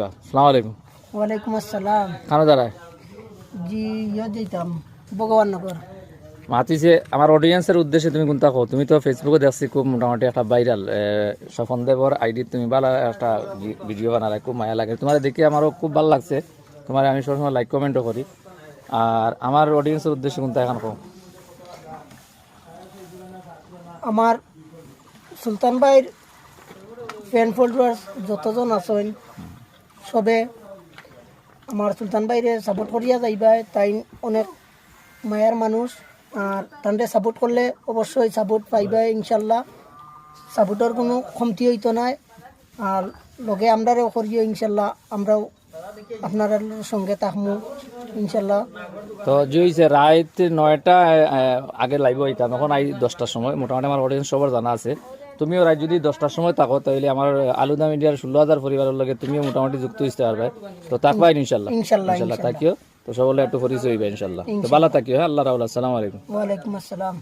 আসসালামু আলাইকুম। ওয়ালাইকুম আসসালাম। খানো দাঁড়ায় জি যেতাম ভগবাননগর। মাতিছে আমার অডিয়েন্সের উদ্দেশ্যে তুমি কোনটা কো? তুমি তো ফেসবুকে দেখছি খুব মোটামুটি একটা ভাইরাল স্বপন দেবর আইডি, তুমি ভালো একটা ভিডিও বানালে, খুব মায়া লাগে তোমার দেখে, আমারও খুব ভালো লাগছে। তোমার আমি সবসময় লাইক কমেন্টও করি। আর আমার অডিয়েন্সের উদ্দেশ্যে কোনটা এখন কো? আমার সুলতান ভাইয়ের ফ্যান ফলোয়ার্স যতজন আছেন সবে আমার সুলতান ভাইরে সাপোর্ট করিয়া যাইবাই, তাই অনেক মায়ার মানুষ। আর তান্ডে সাপোর্ট করলে অবশ্যই সাপোর্ট পাইবাই ইনশাল্লাহ। সাপোর্টের কোনো কমতি হইতো নাই। আর লগে আমরাও করিও ইনশাল্লাহ, আমরাও আপনার সঙ্গে থাকমু ইনশাল্লাহ। তো যে হয়েছে রাত 9টা আগে লাইভ হইতাম, এখন আই 10টার সময়। মোটামুটি আমার অডিয়েন্স সবার জানা আছে। তুমিও রাত যদি 10টার সময় থাকো তাহলে আমার আলুদা মিডিয়ার 16,000 পরিবারের লগে তুমিও মোটামুটি যুক্ত হইতে পারবে। তো থাকবাই ইনশাল্লাহ। ইনশাল্লাহ থাকিও। তো সকলে একটু পরিচয় হইবে ইনশাল্লাহ। তো ভালো থাকিও। হ্যাঁ, আল্লাহ রাহুল। আসসালামু আলাইকুম। ওয়ালাইকুম আসসালাম।